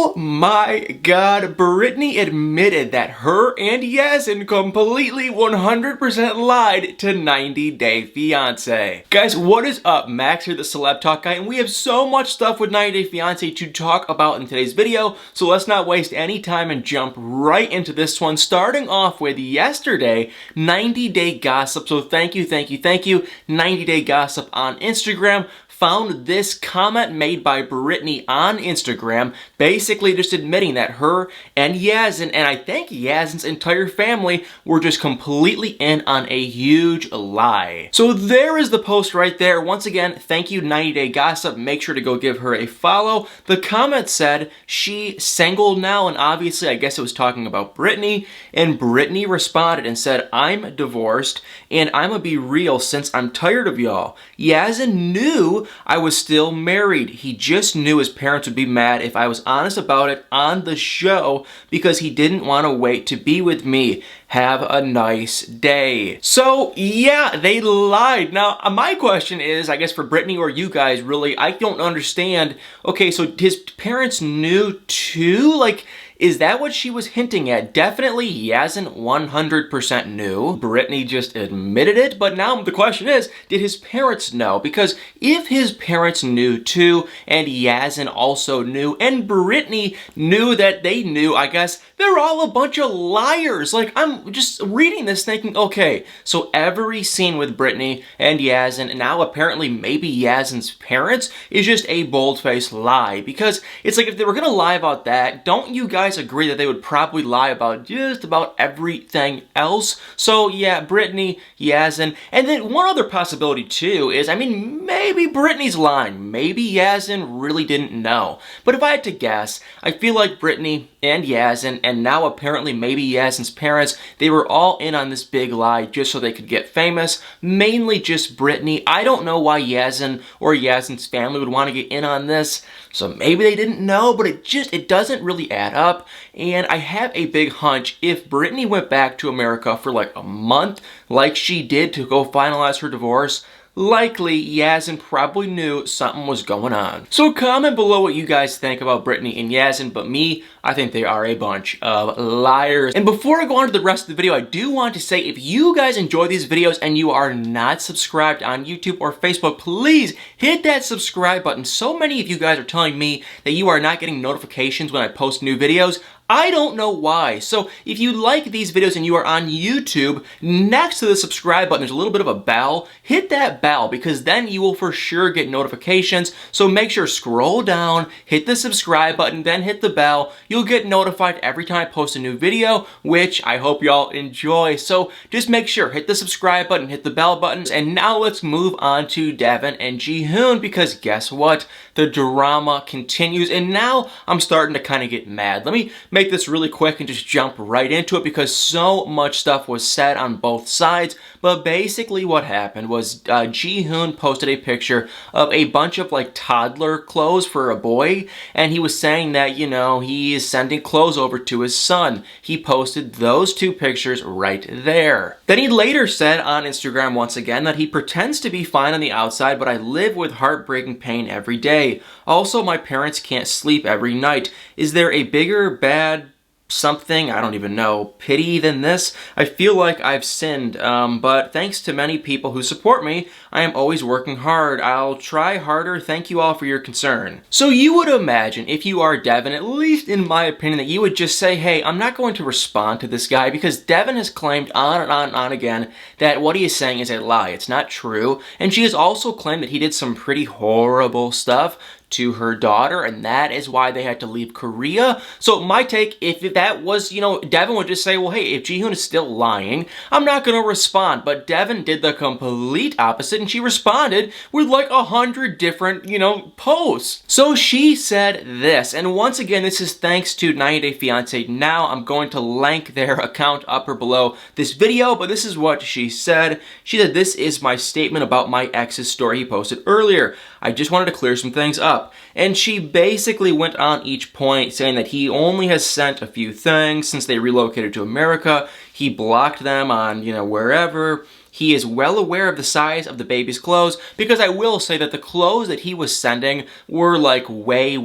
Oh my god, Brittany admitted that her and Yazan completely 100% lied to 90 Day Fiance. Guys, what is up? Max here, the Celeb Talk guy, and we have so much stuff with 90 Day Fiance to talk about in today's video, so let's not waste any time and jump right into this one, starting off with yesterday, 90 Day Gossip. So thank you, 90 Day Gossip on Instagram found this comment made by Brittany on Instagram, basically just admitting that her and Yazan, and I think Yazan's entire family, were just completely in on a huge lie. So there is the post right there. Once again, thank you 90 Day Gossip. Make sure to go give her a follow. The comment said she single now, and obviously I guess it was talking about Brittany, and Brittany responded and said, I'm divorced and I'm gonna be real since I'm tired of y'all. Yazan knew I was still married. He just knew his parents would be mad if I was honest about it on the show because he didn't want to wait to be with me. Have a nice day. So yeah, they lied. Now my question is, I guess for Brittany or you guys really, I don't understand. Okay, so his parents knew too? Like, is that what she was hinting at? Definitely Yazan 100% knew. Brittany just admitted it, but now the question is, did his parents know? Because if his parents knew too, and Yazan also knew, and Brittany knew that they knew, I guess they're all a bunch of liars. Like, I'm just reading this thinking, okay, so every scene with Brittany and Yazan, and now apparently maybe Yazan's parents, is just a bold-faced lie. Because it's like, if they were gonna lie about that, don't you guys agree that they would probably lie about just about everything else? So yeah, Brittany, Yazan, and then one other possibility too is, I mean, maybe Brittany's lying. Maybe Yazan really didn't know. But if I had to guess, I feel like Brittany and Yazan, and now apparently maybe Yazan's parents, they were all in on this big lie just so they could get famous. Mainly just Brittany. I don't know why Yazan or Yazan's family would want to get in on this. So maybe they didn't know, but it doesn't really add up. And I have a big hunch if Brittany went back to America for like a month, like she did to go finalize her divorce, likely Yazan probably knew something was going on. So comment below what you guys think about Brittany and Yazan, but me, I think they are a bunch of liars. And before I go on to the rest of the video, I do want to say, if you guys enjoy these videos and you are not subscribed on YouTube or Facebook, please hit that subscribe button. So many of you guys are telling me that you are not getting notifications when I post new videos. I don't know why. So if you like these videos and you are on YouTube, next to the subscribe button, there's a little bit of a bell. Hit that bell because then you will for sure get notifications. So make sure scroll down, hit the subscribe button, then hit the bell. You'll get notified every time I post a new video, which I hope y'all enjoy. So just make sure, hit the subscribe button, hit the bell buttons, and now let's move on to Deavan and Jihoon because guess what? The drama continues, and now I'm starting to kind of get mad. Let me make this really quick and just jump right into it because so much stuff was said on both sides. But basically what happened was Jihoon posted a picture of a bunch of like toddler clothes for a boy, and he was saying that, you know, he is sending clothes over to his son. He posted those two pictures right there. Then he later said on Instagram once again that he pretends to be fine on the outside, but I live with heartbreaking pain every day. Also, my parents can't sleep every night. Is there a bigger bad something, I don't even know, pity than this? I feel like I've sinned, but thanks to many people who support me, I am always working hard. I'll try harder. Thank you all for your concern. So you would imagine, if you are Deavan, at least in my opinion, that you would just say, hey, I'm not going to respond to this guy because Deavan has claimed on and on and on again that what he is saying is a lie. It's not true. And she has also claimed that he did some pretty horrible stuff to her daughter, and that is why they had to leave Korea. So my take, if that was, you know, Deavan would just say, well, hey, if Jihoon is still lying, I'm not gonna respond. But Deavan did the complete opposite, and she responded with like 100 different, you know, posts. So she said this, and once again, this is thanks to 90 Day Fiance. Now I'm going to link their account up or below this video, but this is what she said. She said, this is my statement about my ex's story he posted earlier. I just wanted to clear some things up. And she basically went on each point saying that he only has sent a few things since they relocated to America. He blocked them on, you know, wherever. he is well aware of the size of the baby's clothes, because I will say that the clothes that he was sending were like way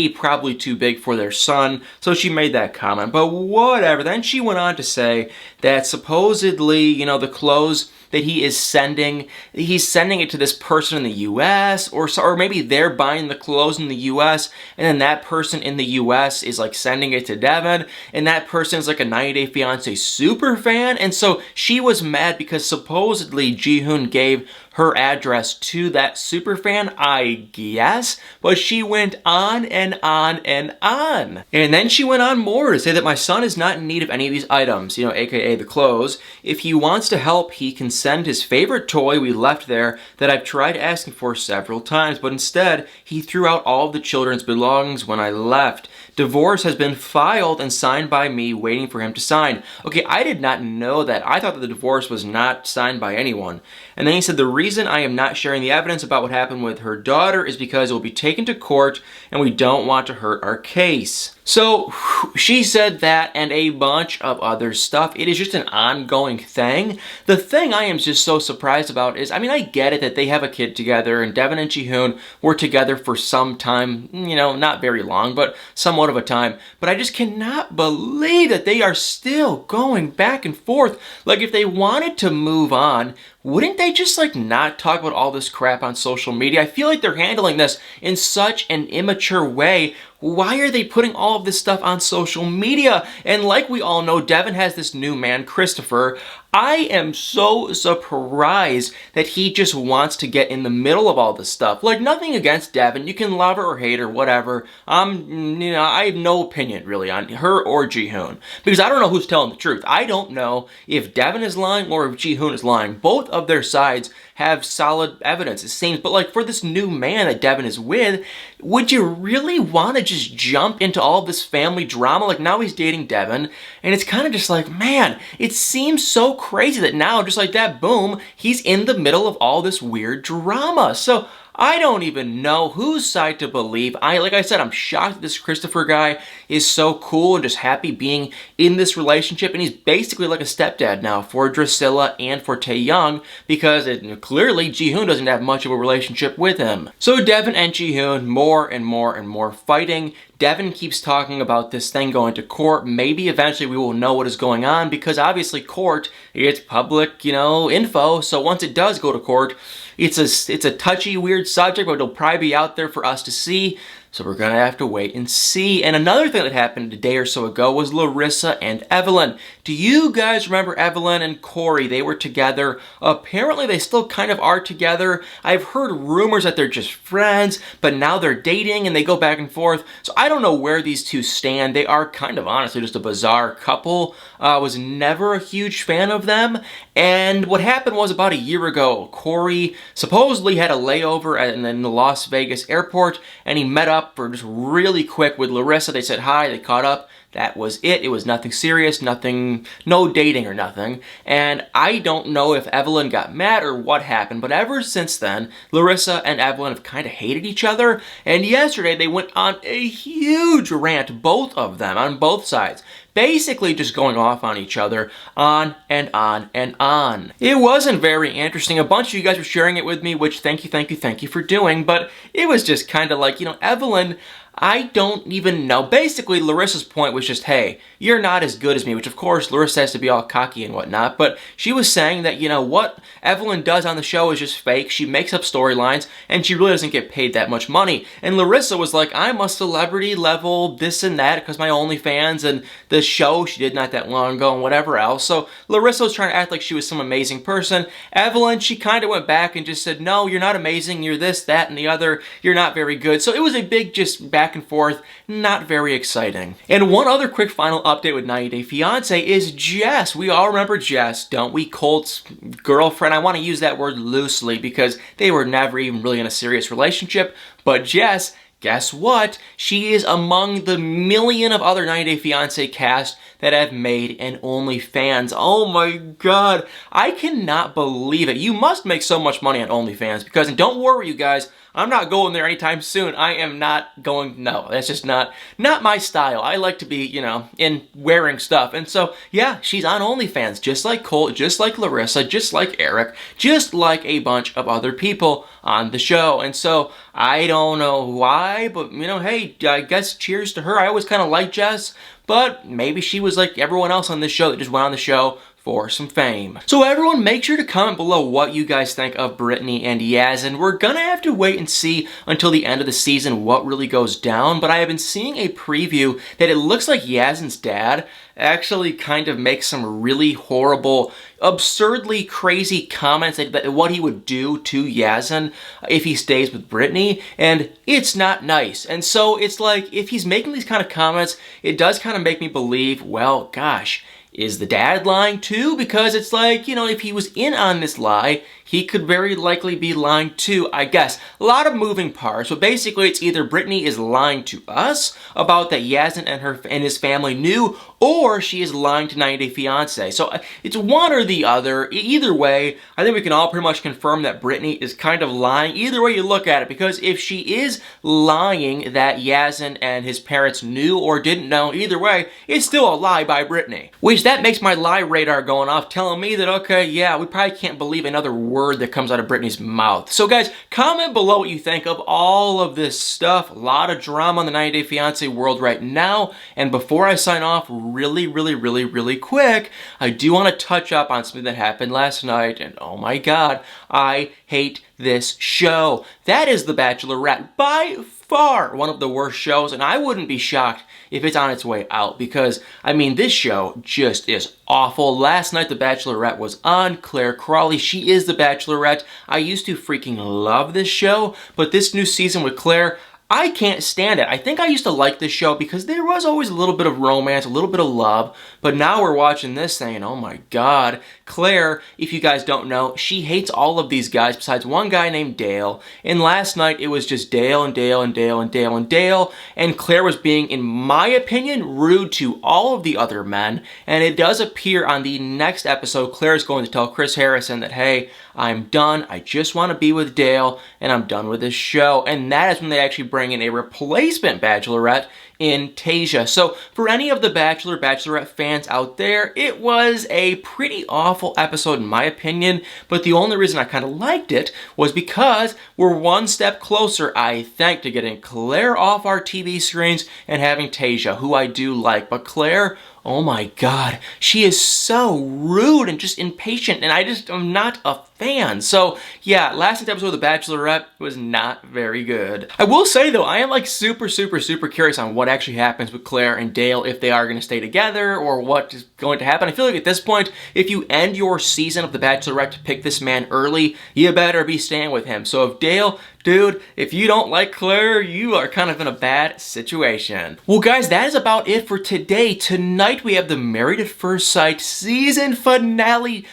probably too big for their son, so she made that comment, but whatever. Then she went on to say that supposedly, you know, the clothes that he is sending, he's sending it to this person in the US, or maybe they're buying the clothes in the US, and then that person in the US is like sending it to Deavan, and that person is like a 90 Day Fiancé super fan, and so she was mad because supposedly Jihoon gave her address to that super fan, I guess, but she went on and on and on. And then she went on more to say that my son is not in need of any of these items, you know, aka the clothes. If he wants to help, he can send his favorite toy we left there that I've tried asking for several times, but instead, he threw out all of the children's belongings when I left. Divorce has been filed and signed by me, waiting for him to sign. Okay, I did not know that. I thought that the divorce was not signed by anyone. And then he said, the reason I am not sharing the evidence about what happened with her daughter is because it will be taken to court and we don't want to hurt our case. So she said that and a bunch of other stuff. It is just an ongoing thing. The thing I am just so surprised about is, I mean, I get it that they have a kid together, and Deavan and Jihoon were together for some time, you know, not very long, but somewhat of a time. But I just cannot believe that they are still going back and forth. Like, if they wanted to move on, wouldn't they just like not talk about all this crap on social media? I feel like they're handling this in such an immature way. Why are they putting all of this stuff on social media? And like we all know, Deavan has this new man, Christopher. I am so surprised that he just wants to get in the middle of all this stuff. Like, nothing against Deavan. You can love her or hate her, whatever. You know, I have no opinion really on her or Jihoon, because I don't know who's telling the truth. I don't know if Deavan is lying or if Jihoon is lying. Both of their sides have solid evidence, it seems. But like, for this new man that Deavan is with, would you really want to just jump into all of this family drama? Like, now he's dating Deavan, and it's kind of just like, man, it seems so crazy that now, just like that, boom, he's in the middle of all this weird drama. So I don't even know whose side to believe. Like I said, I'm shocked that this Christopher guy is so cool and just happy being in this relationship, and he's basically like a stepdad now for Drusilla and for Taeyoung, because clearly Jihoon doesn't have much of a relationship with him. So Deavan and Jihoon, more and more fighting. Deavan keeps talking about this thing going to court. Maybe eventually we will know what is going on, because obviously court, it's public, you know, info. So once it does go to court, it's a touchy, weird subject, but it'll probably be out there for us to see. So we're gonna have to wait and see. And another thing that happened a day or so ago was Larissa and Evelyn. Do you guys remember Evelyn and Corey? They were together. Apparently they still kind of are together. I've heard rumors that they're just friends, but now they're dating and they go back and forth. So I don't know where these two stand. They are kind of honestly just a bizarre couple. Was never a huge fan of them. And what happened was, about a year ago, Corey supposedly had a layover in the Las Vegas airport, and he met up for just really quick with Larissa. They said hi, they caught up. That was it. It was nothing serious, nothing, no dating or nothing. And I don't know if Evelyn got mad or what happened, but ever since then, Larissa and Evelyn have kind of hated each other. And yesterday they went on a huge rant, both of them, on both sides. Basically just going off on each other, on and on and on. It wasn't very interesting. A bunch of you guys were sharing it with me, which thank you for doing, but it was just kind of like, you know, Evelyn, I don't even know. Basically, Larissa's point was just, hey, you're not as good as me, which of course Larissa has to be all cocky and whatnot, but she was saying that, you know, what Evelyn does on the show is just fake. She makes up storylines, and she really doesn't get paid that much money. And Larissa was like, I'm a celebrity level this and that because my OnlyFans and the show she did not that long ago and whatever else. So Larissa was trying to act like she was some amazing person. Evelyn, she kind of went back and just said, no, you're not amazing, you're this, that, and the other, you're not very good. So it was a big just back and forth, not very exciting. And one other quick final update with 90 Day Fiancé is Jess. We all remember Jess, don't we? Colt's girlfriend. I want to use that word loosely because they were never even really in a serious relationship. But Jess, guess what? She is among the million of other 90 Day Fiancé cast that have made an OnlyFans. Oh my god, I cannot believe it. You must make so much money on OnlyFans because, and don't worry you guys, I'm not going there anytime soon. I am not going, no, that's just not my style. I like to be, you know, in wearing stuff. And so, yeah, she's on OnlyFans, just like Colt, just like Larissa, just like Eric, just like a bunch of other people on the show. And so, I don't know why, but, you know, hey, I guess cheers to her. I always kind of liked Jess, but maybe she was like everyone else on this show that just went on the show for some fame. So everyone, make sure to comment below what you guys think of Brittany and Yazan. We're gonna have to wait and see until the end of the season what really goes down, but I have been seeing a preview that it looks like Yazan's dad actually kind of makes some really horrible, absurdly crazy comments that what he would do to Yazan if he stays with Brittany, and it's not nice. And so it's like, if he's making these kind of comments, it does kind of make me believe, well, gosh, is the dad lying too? Because it's like, you know, if he was in on this lie, he could very likely be lying too, I guess. A lot of moving parts, but basically it's either Brittany is lying to us about that Yazan and his family knew, or she is lying to 90 Day Fiance. So it's one or the other. Either way, I think we can all pretty much confirm that Brittany is kind of lying, either way you look at it, because if she is lying that Yazan and his parents knew or didn't know, either way, it's still a lie by Brittany. Which that makes my lie radar going off, telling me that, okay, yeah, we probably can't believe another word that comes out of Brittany's mouth. So guys, comment below what you think of all of this stuff. A lot of drama in the 90 Day Fiance world right now. And before I sign off, really quick, I do want to touch up on something that happened last night. And oh my god, I hate this show. That is The Bachelorette. By far one of the worst shows, and I wouldn't be shocked if it's on its way out, because, I mean, this show just is awful. Last night, The Bachelorette was on. Claire Crawley, she is The Bachelorette. I used to freaking love this show, but this new season with Claire, I can't stand it. I think I used to like this show because there was always a little bit of romance, a little bit of love, but now we're watching this saying, oh my god. Claire, if you guys don't know, she hates all of these guys besides one guy named Dale, and last night it was just Dale and Dale and Dale and Dale and Dale, and Claire was being, in my opinion, rude to all of the other men, and it does appear on the next episode, Claire is going to tell Chris Harrison that, hey, I'm done, I just want to be with Dale, and I'm done with this show, and that is when they actually bring in a replacement Bachelorette in Tasia. So for any of the Bachelor, Bachelorette fans out there, it was a pretty awful episode in my opinion, but the only reason I kind of liked it was because we're one step closer, I think, to getting Claire off our TV screens and having Tasia, who I do like. But Claire, oh my god, she is so rude and just impatient, and I'm not a fan. So yeah, last night's episode of The Bachelorette was not very good. I will say though, I am like super curious on what actually happens with Claire and Dale, if they are going to stay together or what is going to happen. I feel like at this point, if you end your season of The Bachelorette to pick this man early, you better be staying with him. So if Dale, dude, if you don't like Claire, you are kind of in a bad situation. Well guys, that is about it for today. Tonight we have the Married at First Sight season finale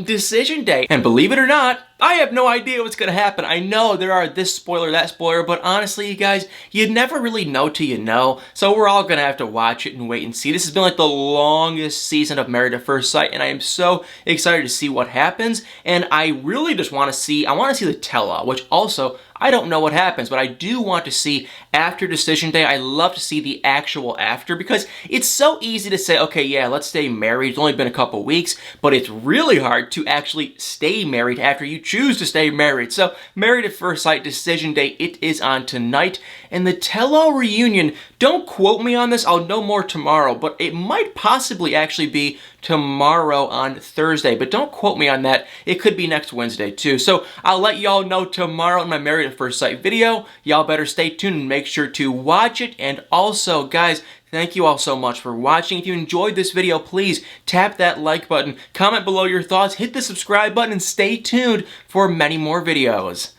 decision day. And believe it or not, I have no idea what's gonna happen. I know there are this spoiler, that spoiler, but honestly, you guys, you'd never really know till you know, so we're all gonna have to watch it and wait and see. This has been like the longest season of Married at First Sight, and I am so excited to see what happens, and I really just wanna see, the tell-all, which also, I don't know what happens, but I do want to see after decision day. I love to see the actual after, because it's so easy to say, okay, yeah, let's stay married. It's only been a couple weeks, but it's really hard to actually stay married after you choose to stay married. So Married at First Sight decision day, it is on tonight. And the tell-all reunion, don't quote me on this, I'll know more tomorrow, but it might possibly actually be tomorrow on Thursday, but don't quote me on that. It could be next Wednesday too. So I'll let y'all know tomorrow in my Married at First Sight video. Y'all better stay tuned and make sure to watch it. And also, guys, thank you all so much for watching. If you enjoyed this video, please tap that like button, comment below your thoughts, hit the subscribe button, and stay tuned for many more videos.